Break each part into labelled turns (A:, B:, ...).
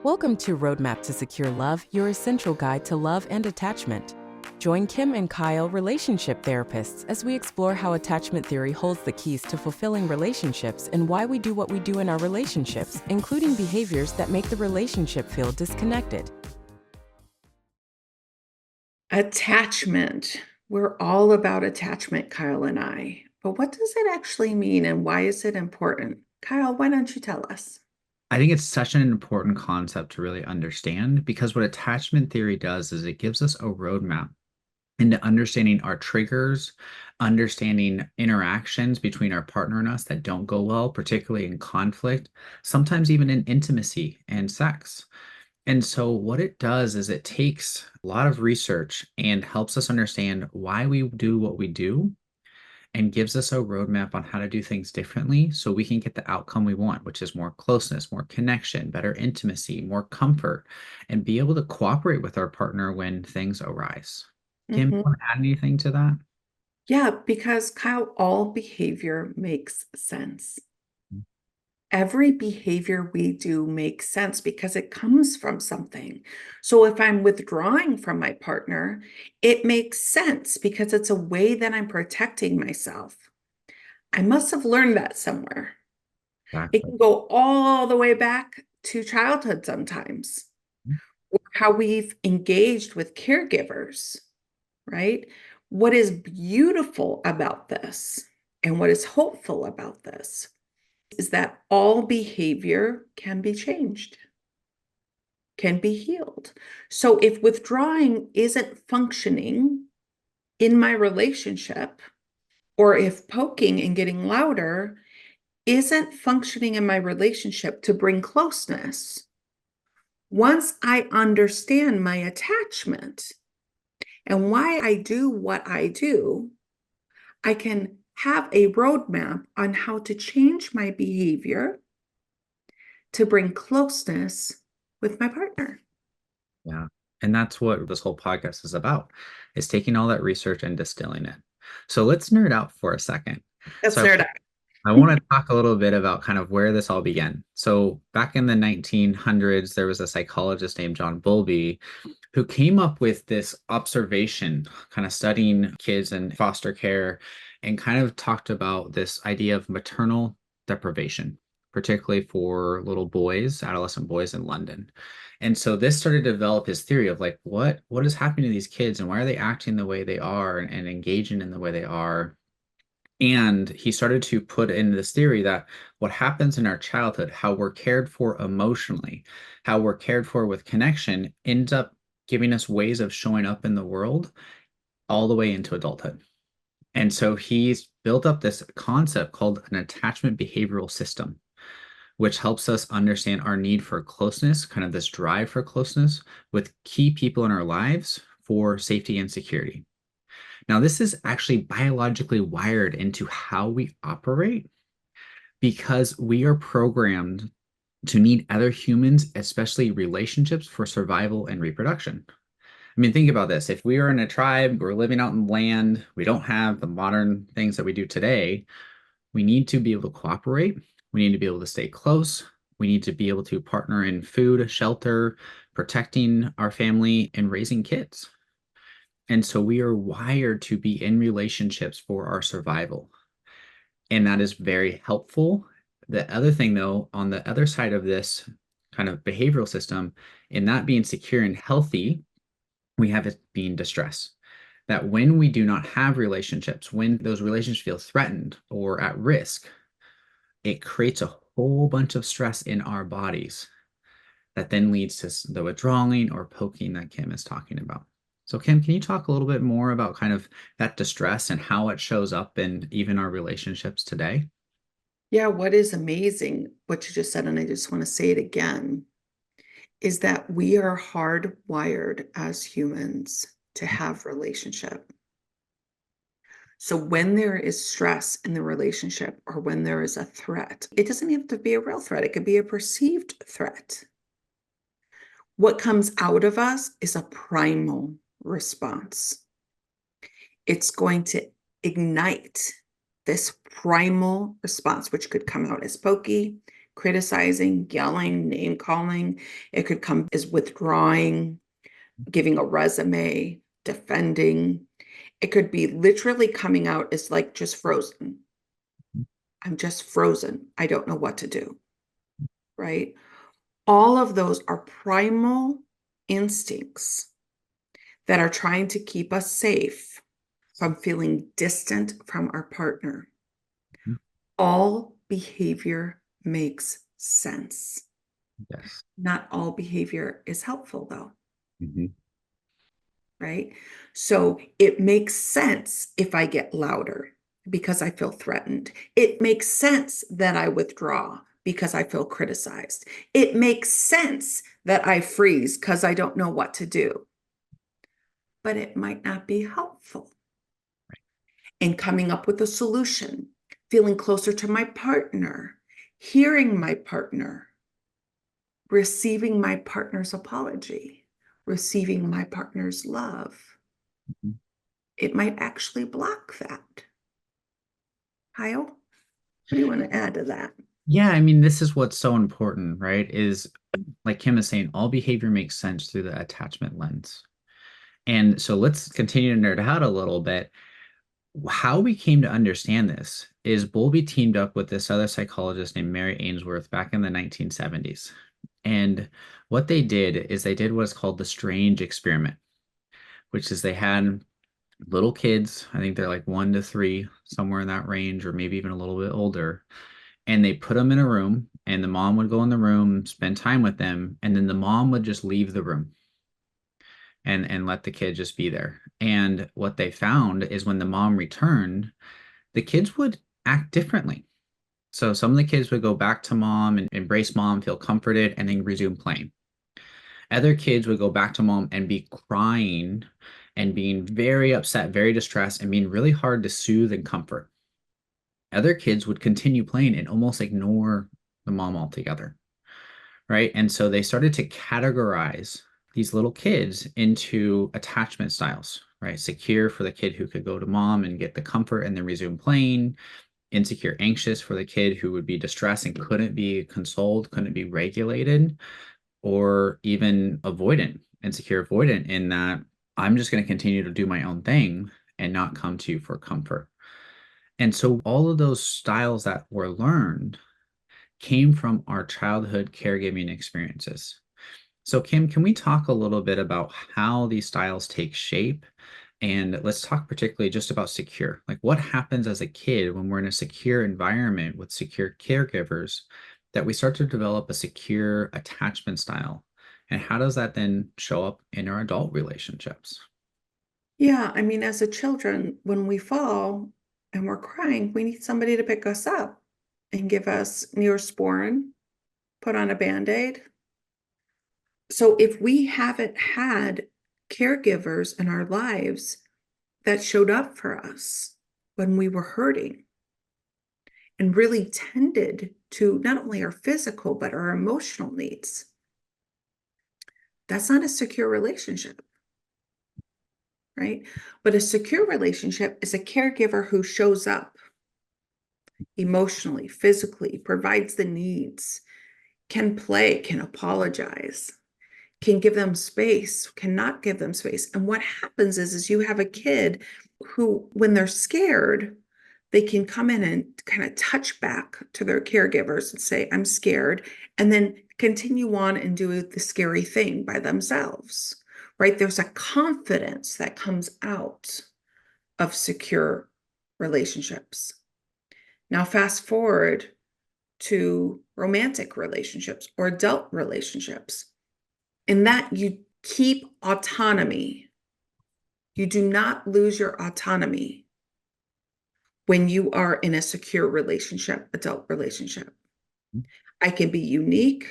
A: Welcome to Roadmap to Secure Love, your essential guide to love and attachment. Join Kim and Kyle, relationship therapists, as we explore how attachment theory holds the keys to fulfilling relationships and why we do what we do in our relationships, including behaviors that make the relationship feel disconnected.
B: Attachment. We're all about attachment, Kyle and I. But what does it actually mean and why is it important? Kyle, why don't you tell us?
C: I think it's such an important concept to really understand because what attachment theory does is it gives us a roadmap into understanding our triggers, understanding interactions between our partner and us that don't go well, particularly in conflict, sometimes even in intimacy and sex. And so, what it does is it takes a lot of research and helps us understand why we do what we do and gives us a roadmap on how to do things differently so we can get the outcome we want, which is more closeness, more connection, better intimacy, more comfort, and be able to cooperate with our partner when things arise. Kim, you
B: Mhm.
C: want to add anything to that?
B: Yeah, because Kyle, all behavior makes sense. Every behavior we do makes sense because it comes from something. So if I'm withdrawing from my partner, it makes sense because it's a way that I'm protecting myself. I must have learned that somewhere. It
C: Exactly.
B: can go all the way back to childhood sometimes, or how we've engaged with caregivers, right? What is beautiful about this and what is hopeful about this is that all behavior can be changed, can be healed. So if withdrawing isn't functioning in my relationship, or if poking and getting louder isn't functioning in my relationship to bring closeness, once I understand my attachment and why I do what I do, I can have a roadmap on how to change my behavior to bring closeness with my partner.
C: Yeah. And that's what this whole podcast is about, is taking all that research and distilling it. So let's nerd out for a second.
B: That's
C: So
B: nerd
C: I
B: out.
C: want to talk a little bit about kind of where this all began. So back in the 1900s, there was a psychologist named John Bowlby who came up with this observation, kind of studying kids in foster care, and kind of talked about this idea of maternal deprivation, particularly for little boys, adolescent boys in London. And so this started to develop his theory of like what is happening to these kids and why are they acting the way they are and engaging in the way they are. And he started to put in this theory that what happens in our childhood, how we're cared for emotionally, how we're cared for with connection, ends up giving us ways of showing up in the world all the way into adulthood. And so he's built up this concept called an attachment behavioral system, which helps us understand our need for closeness, kind of this drive for closeness with key people in our lives for safety and security. Now, this is actually biologically wired into how we operate because we are programmed to need other humans, especially relationships, for survival and reproduction. I mean, think about this. If we are in a tribe, we're living out in land, we don't have the modern things that we do today, we need to be able to cooperate. We need to be able to stay close. We need to be able to partner in food, shelter, protecting our family, and raising kids. And so we are wired to be in relationships for our survival. And that is very helpful. The other thing, though, on the other side of this kind of behavioral system, in that being secure and healthy, we have it being distress. That when we do not have relationships, when those relationships feel threatened or at risk, it creates a whole bunch of stress in our bodies that then leads to the withdrawing or poking that Kim is talking about. So, Kim, can you talk a little bit more about kind of that distress and how it shows up in even our relationships today?
B: Yeah, what is amazing, what you just said, and I just want to say it again, is that we are hardwired as humans to have relationship. So when there is stress in the relationship or when there is a threat, it doesn't have to be a real threat. It could be a perceived threat. What comes out of us is a primal response. It's going to ignite this primal response, which could come out as pokey, criticizing, yelling, name calling. It could come as withdrawing, giving a resume, defending. It could be literally coming out as like just frozen. I'm just frozen. I don't know what to do. Right? All of those are primal instincts that are trying to keep us safe from feeling distant from our partner.
C: Mhm.
B: All behavior makes sense.
C: Yes.
B: Not all behavior is helpful, though,
C: Mhm.
B: right? So it makes sense if I get louder because I feel threatened. It makes sense that I withdraw because I feel criticized. It makes sense that I freeze because I don't know what to do, but it might not be helpful. And coming up with a solution, feeling closer to my partner, hearing my partner, receiving my partner's apology, receiving my partner's love.
C: Mhm.
B: It might actually block that. Kyle, what do you want to add to that?
C: Yeah, I mean, this is what's so important, right? Is like Kim is saying, all behavior makes sense through the attachment lens. And so let's continue to nerd out a little bit. How we came to understand this is Bowlby teamed up with this other psychologist named Mary Ainsworth back in the 1970s. And what they did is they did what's called the strange experiment, which is they had little kids, I think they're like 1 to 3, somewhere in that range, or maybe even a little bit older. And they put them in a room, and the mom would go in the room, spend time with them, and then the mom would just leave the room and let the kid just be there. And what they found is when the mom returned, the kids would act differently. So some of the kids would go back to mom and embrace mom, feel comforted, and then resume playing. Other kids would go back to mom and be crying and being very upset, very distressed, and being really hard to soothe and comfort. Other kids would continue playing and almost ignore the mom altogether, right? And so they started to categorize these little kids into attachment styles, right? Secure for the kid who could go to mom and get the comfort and then resume playing. Insecure, anxious for the kid who would be distressed and couldn't be consoled, couldn't be regulated, or even avoidant, insecure, avoidant, in that I'm just going to continue to do my own thing and not come to you for comfort. And so all of those styles that were learned came from our childhood caregiving experiences. So, Kim, can we talk a little bit about how these styles take shape? And let's talk particularly just about secure. Like, what happens as a kid when we're in a secure environment with secure caregivers that we start to develop a secure attachment style? And how does that then show up in our adult relationships?
B: Yeah, I mean, as a children, when we fall and we're crying, we need somebody to pick us up and give us Neosporin, put on a Band-Aid. So if we haven't had caregivers in our lives that showed up for us when we were hurting and really tended to not only our physical, but our emotional needs, that's not a secure relationship, right? But a secure relationship is a caregiver who shows up emotionally, physically, provides the needs, can play, can apologize, can give them space, cannot give them space. And what happens is you have a kid who, when they're scared, they can come in and kind of touch back to their caregivers and say, I'm scared, and then continue on and do the scary thing by themselves, right? There's a confidence that comes out of secure relationships. Now, fast forward to romantic relationships or adult relationships. In that, you keep autonomy. You do not lose your autonomy when you are in a secure relationship, adult relationship. I can be unique.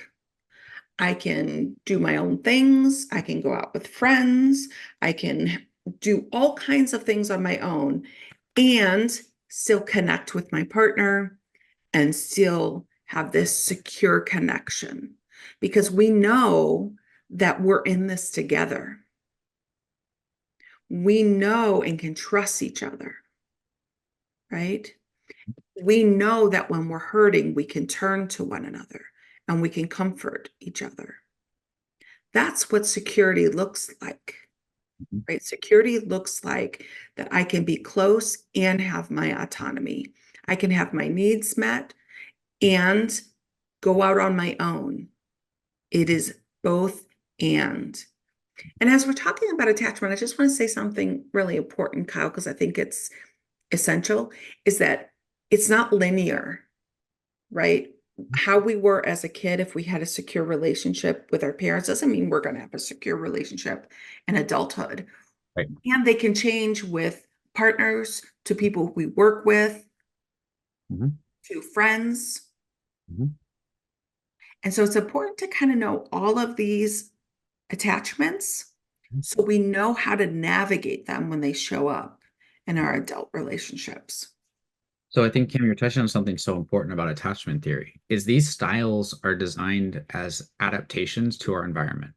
B: I can do my own things. I can go out with friends. I can do all kinds of things on my own and still connect with my partner and still have this secure connection because we know that we're in this together. We know and can trust each other, right? We know that when we're hurting, we can turn to one another and we can comfort each other. That's what security looks like,
C: Mhm.
B: right? Security looks like that I can be close and have my autonomy. I can have my needs met and go out on my own. It is both and. And as we're talking about attachment, I just want to say something really important, Kyle, because I think it's essential, is that it's not linear, right? How we were as a kid, if we had a secure relationship with our parents, doesn't mean we're going to have a secure relationship in adulthood.
C: Right.
B: And they can change with partners, to people we work with,
C: Mhm.
B: to friends.
C: Mhm.
B: And so it's important to kind of know all of these attachments so we know how to navigate them when they show up in our adult relationships.
C: So I think, Kim, you're touching on something so important about attachment theory, is these styles are designed as adaptations to our environment.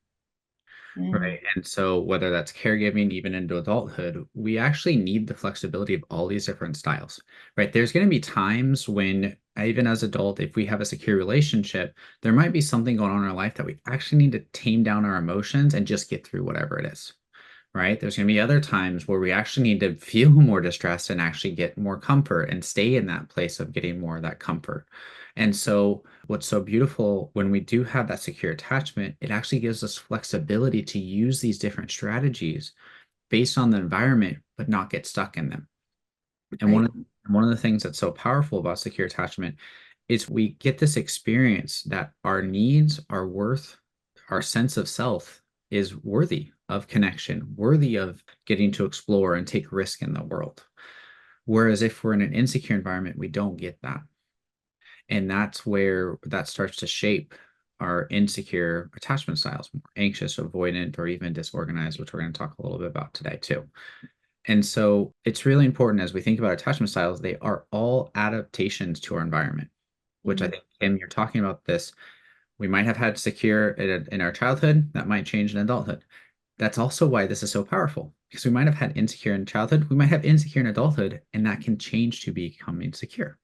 B: Mm,
C: Right. And so whether that's caregiving, even into adulthood, we actually need the flexibility of all these different styles, right? There's going to be times when, even as adult, if we have a secure relationship, there might be something going on in our life that we actually need to tame down our emotions and just get through whatever it is, right? There's going to be other times where we actually need to feel more distressed and actually get more comfort and stay in that place of getting more of that comfort. And so, what's so beautiful when we do have that secure attachment, it actually gives us flexibility to use these different strategies based on the environment, but not get stuck in them. And
B: right,
C: one of the things that's so powerful about secure attachment is we get this experience that our needs, our worth, our sense of self is worthy of connection, worthy of getting to explore and take risk in the world. Whereas if we're in an insecure environment, we don't get that. And that's where that starts to shape our insecure attachment styles, more anxious, avoidant, or even disorganized, which we're going to talk a little bit about today, too. And so it's really important as we think about attachment styles, they are all adaptations to our environment, which I
B: mm,
C: think, Kim, you're talking about this. We might have had secure in our childhood, that might change in adulthood. That's also why this is so powerful, because we might have had insecure in childhood, we might have insecure in adulthood, and that can change to become insecure.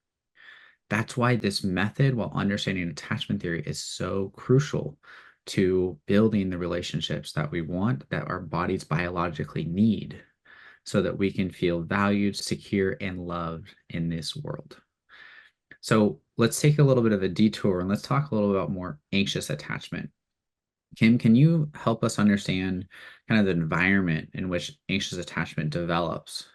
C: That's why this method, while understanding attachment theory, is so crucial to building the relationships that we want, that our bodies biologically need, so that we can feel valued, secure, and loved in this world. So let's take a little bit of a detour and let's talk a little about more anxious attachment. Kim, can you help us understand kind of the environment in which anxious attachment develops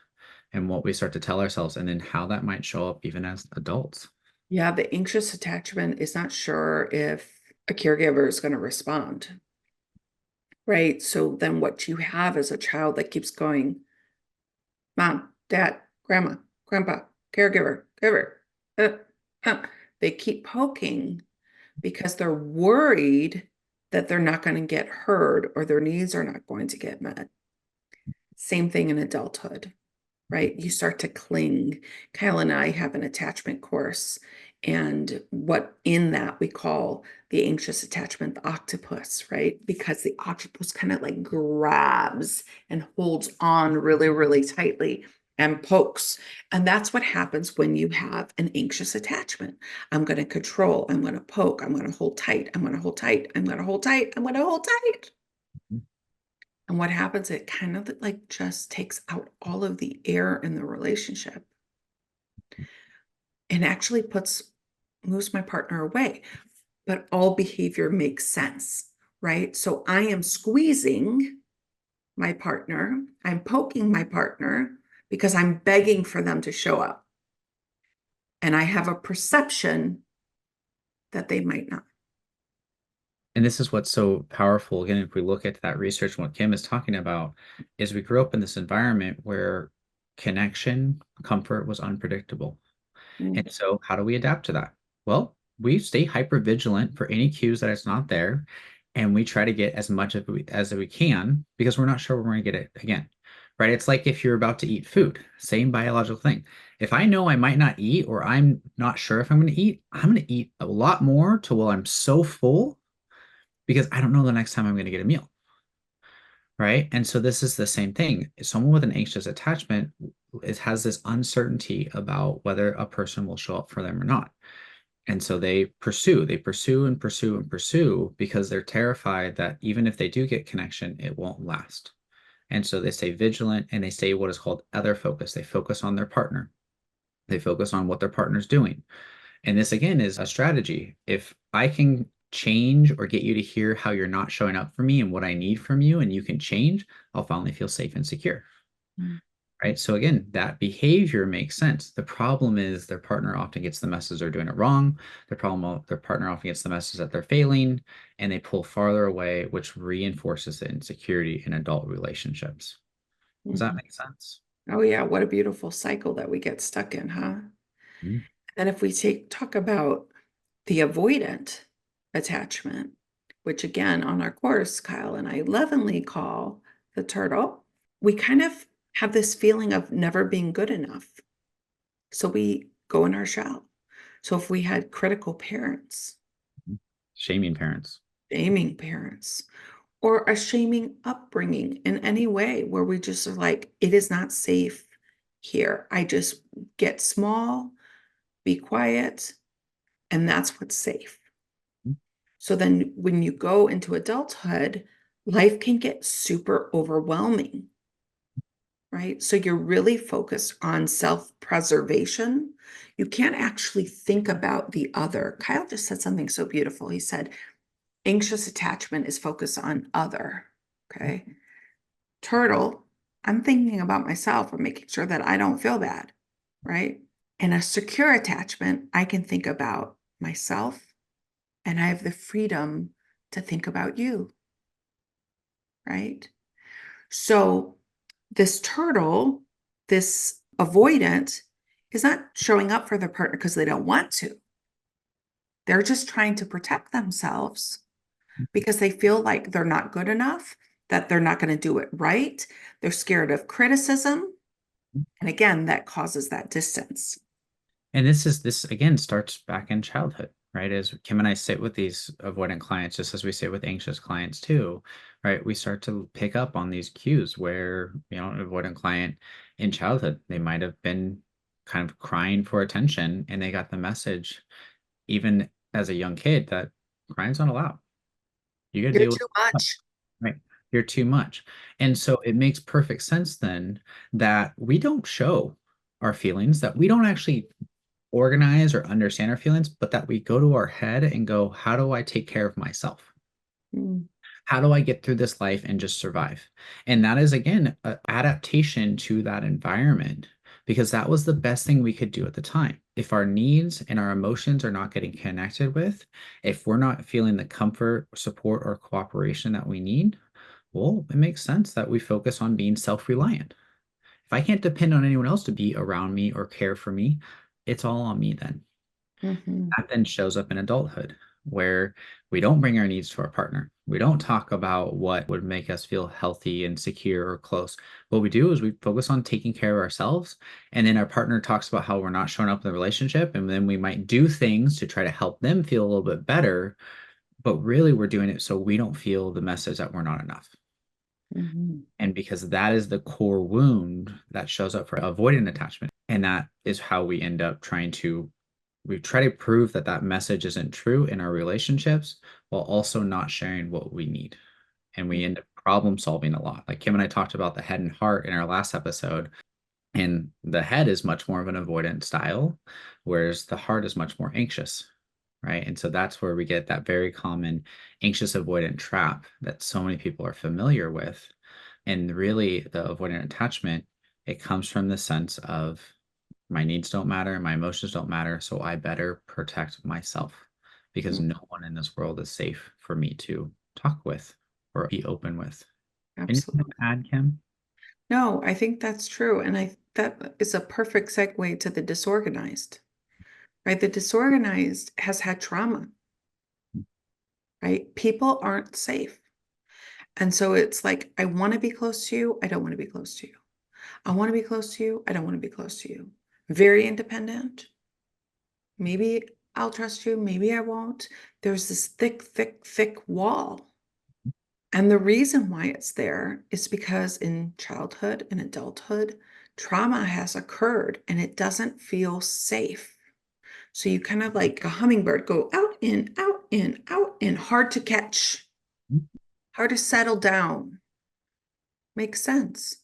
C: and what we start to tell ourselves, and then how that might show up even as adults?
B: yeah, the anxious attachment is not sure if a caregiver is going to respond, right? So then what you have is a child that keeps going, mom, dad, grandma, grandpa, caregiver, giver. Uh, They keep poking because they're worried that they're not going to get heard or their needs are not going to get met. Same thing in adulthood, right? You start to cling. Kyle and I have an attachment course, and what in that we call the anxious attachment, the octopus, right? Because the octopus kind of like grabs and holds on really, really tightly and pokes. And that's what happens when you have an anxious attachment. I'm going to control, I'm going to poke, I'm going to hold tight, I'm going to hold tight, I'm going to hold tight, I'm going to hold tight. And what happens, it kind of like just takes out all of the air in the relationship and actually moves my partner away. But all behavior makes sense, right? So I am squeezing my partner, I'm poking my partner because I'm begging for them to show up. And I have a perception that they might not.
C: And this is what's so powerful. Again, if we look at that research, what Kim is talking about is we grew up in this environment where connection, comfort was unpredictable.
B: Mm,
C: And so how do we adapt to that? Well, we stay hyper vigilant for any cues that it's not there. And we try to get as much as we can because we're not sure when we're going to get it again. Right? It's like if you're about to eat food, same biological thing. If I know I might not eat or I'm not sure if I'm going to eat, I'm going to eat a lot more till I'm so full because I don't know the next time I'm going to get a meal. right? And so this is the same thing. Someone with an anxious attachment, it has this uncertainty about whether a person will show up for them or not. And so they pursue and pursue and pursue because they're terrified that even if they do get connection, it won't last. And so they stay vigilant and they stay what is called other focus. They focus on their partner. They focus on what their partner's doing. And this again is a strategy. If I can change or get you to hear how you're not showing up for me and what I need from you, and you can change, I'll finally feel safe and secure.
B: Mm.
C: Right. So again, that behavior makes sense. The problem is their partner often gets the message they're doing it wrong. Their partner often gets the message that they're failing, and they pull farther away, which reinforces the insecurity in adult relationships. Does that
B: Mhm.
C: make sense?
B: Oh yeah, what a beautiful cycle that we get stuck in, huh?
C: Mhm.
B: And if we talk about the avoidant attachment, which again on our course, Kyle and I lovingly call the turtle, we kind of have this feeling of never being good enough. So we go in our shell. So if we had critical parents,
C: Shaming parents.
B: shaming parents, or a shaming upbringing in any way where we just are like, it is not safe here. I just get small, be quiet, and that's what's safe. So then when you go into adulthood, life can get super overwhelming, right? So you're really focused on self-preservation. You can't actually think about the other. Kyle just said something so beautiful. He said, anxious attachment is focused on other. Okay. Turtle, I'm thinking about myself and making sure that I don't feel bad, right? In a secure attachment, I can think about myself and I have the freedom to think about you, right? So this turtle, this avoidant, is not showing up for their partner because they don't want to. They're just trying to protect themselves because they feel like they're not good enough, that they're not going to do it right. They're scared of criticism. And again, that causes that distance.
C: And this again starts back in childhood, right? As Kim and I sit with these avoidant clients, just as we sit with anxious clients too, right? We start to pick up on these cues where, an avoidant client in childhood, they might have been kind of crying for attention and they got the message, even as a young kid, that crying's not allowed. You got to
B: You're
C: deal with
B: too
C: it,
B: much.
C: right? You're too much. And so it makes perfect sense then that we don't show our feelings, that we don't actually organize or understand our feelings, but that we go to our head and go, how do I take care of myself?
B: Mm,
C: How do I get through this life and just survive? And that is, again, an adaptation to that environment because that was the best thing we could do at the time. If our needs and our emotions are not getting connected with, if we're not feeling the comfort, support, or cooperation that we need, well, it makes sense that we focus on being self reliant. If I can't depend on anyone else to be around me or care for me, it's all on me then.
B: mhm,
C: That then shows up in adulthood where we don't bring our needs to our partner. We don't talk about what would make us feel healthy and secure or close. What we do is we focus on taking care of ourselves. And then our partner talks about how we're not showing up in the relationship. And then we might do things to try to help them feel a little bit better. But really, we're doing it so we don't feel the message that we're not enough.
B: mhm,
C: And because that is the core wound that shows up for avoidant attachment. And that is how we try to prove that that message isn't true in our relationships while also not sharing what we need. And we end up problem solving a lot. Like Kim and I talked about the head and heart in our last episode. And the head is much more of an avoidant style, whereas the heart is much more anxious. Right. And so that's where we get that very common anxious avoidant trap that so many people are familiar with. And really, the avoidant attachment, it comes from the sense of my needs don't matter, my emotions don't matter, so I better protect myself because
B: mm,
C: no one in this world is safe for me to talk with or be open with. Anything to
B: absolutely.
C: add, Kim?
B: No, I think that's true. And that is a perfect segue to the disorganized, right? The disorganized has had trauma, right? People aren't safe. And so it's like, I want to be close to you. I don't want to be close to you. I want to be close to you. I don't want to be close to you. Very independent. Maybe I'll trust you. Maybe I won't. There's this thick, thick, thick wall. And the reason why it's there is because in childhood and adulthood, trauma has occurred and it doesn't feel safe. So you kind of like a hummingbird go out, in, out, in, out, in, hard to catch, hard to settle down. Makes sense.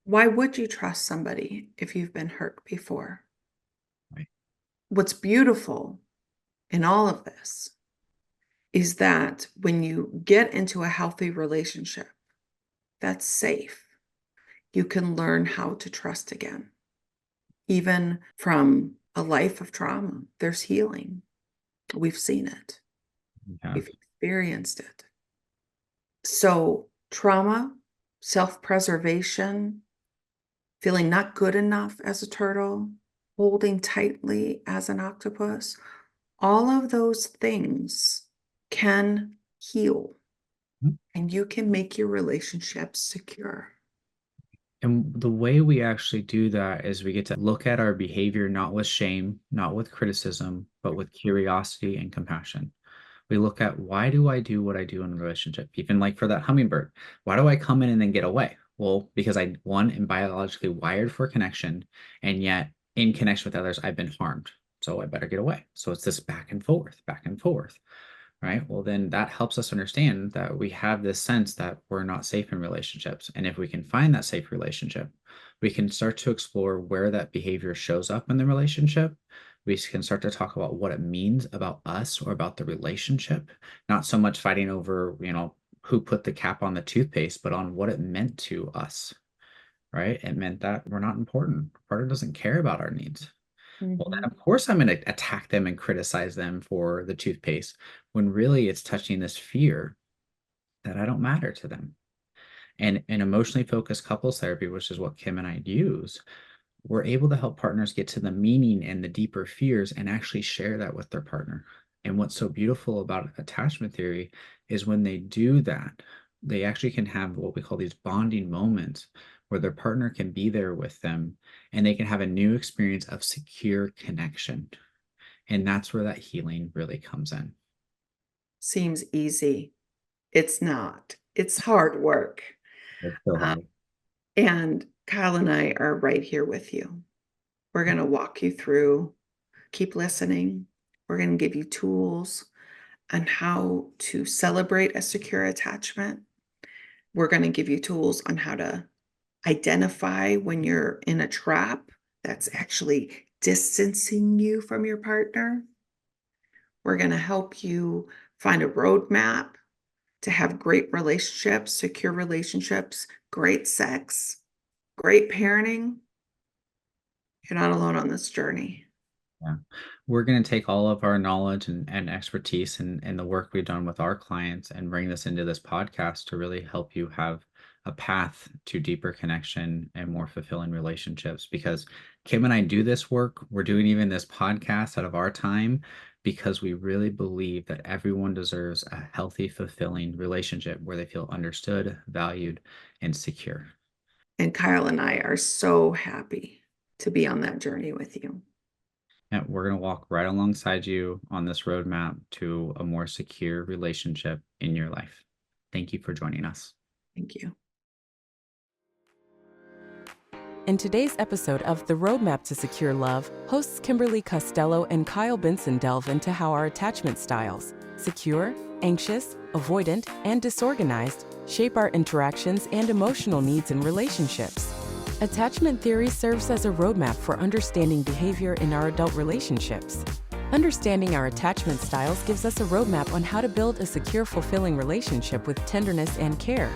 B: Why would you trust somebody if you've been hurt before?
C: Right.
B: What's beautiful in all of this is that when you get into a healthy relationship that's safe, you can learn how to trust again. Even from a life of trauma, there's healing. We've seen it.
C: Yeah.
B: We've experienced it. So trauma, self-preservation, feeling not good enough as a turtle, holding tightly as an octopus, all of those things can heal, and you can make your relationships secure.
C: And the way we actually do that is we get to look at our behavior not with shame, not with criticism, but with curiosity and compassion. We look at, why do I do what I do in a relationship? Even like for that hummingbird, why do I come in and then get away? Well, because I, one, am biologically wired for connection, and yet in connection with others, I've been harmed. So I better get away. So it's this back and forth, right? Well, then that helps us understand that we have this sense that we're not safe in relationships. And if we can find that safe relationship, we can start to explore where that behavior shows up in the relationship. We can start to talk about what it means about us or about the relationship, not so much fighting over, who put the cap on the toothpaste, but on what it meant to us, right? It meant that we're not important. Partner doesn't care about our needs. Well, then of course I'm going to attack them and criticize them for the toothpaste, when really it's touching this fear that I don't matter to them. And in emotionally focused couples therapy, which is what Kim and I use, we're able to help partners get to the meaning and the deeper fears and actually share that with their partner. And what's so beautiful about attachment theory is when they do that, they actually can have what we call these bonding moments where their partner can be there with them and they can have a new experience of secure connection. And that's where that healing really comes in.
B: Seems easy. It's not. It's hard work.
C: It's so hard.
B: And Kyle and I are right here with you. We're going to walk you through, keep listening. We're going to give you tools on how to celebrate a secure attachment. We're going to give you tools on how to identify when you're in a trap that's actually distancing you from your partner. We're going to help you find a roadmap to have great relationships, secure relationships, great sex, great parenting. You're not alone on this journey.
C: Yeah. We're going to take all of our knowledge and expertise and the work we've done with our clients and bring this into this podcast to really help you have a path to deeper connection and more fulfilling relationships. Because Kim and I do this work, we're doing even this podcast out of our time because we really believe that everyone deserves a healthy, fulfilling relationship where they feel understood, valued, and secure.
B: And Kyle and I are so happy to be on that journey with you.
C: And we're going to walk right alongside you on this roadmap to a more secure relationship in your life. Thank you for joining us.
B: Thank you.
A: In today's episode of The Roadmap to Secure Love, hosts Kimberly Castelo and Kyle Benson delve into how our attachment styles, secure, anxious, avoidant, and disorganized, shape our interactions and emotional needs in relationships. Attachment theory serves as a roadmap for understanding behavior in our adult relationships. Understanding our attachment styles gives us a roadmap on how to build a secure, fulfilling relationship with tenderness and care.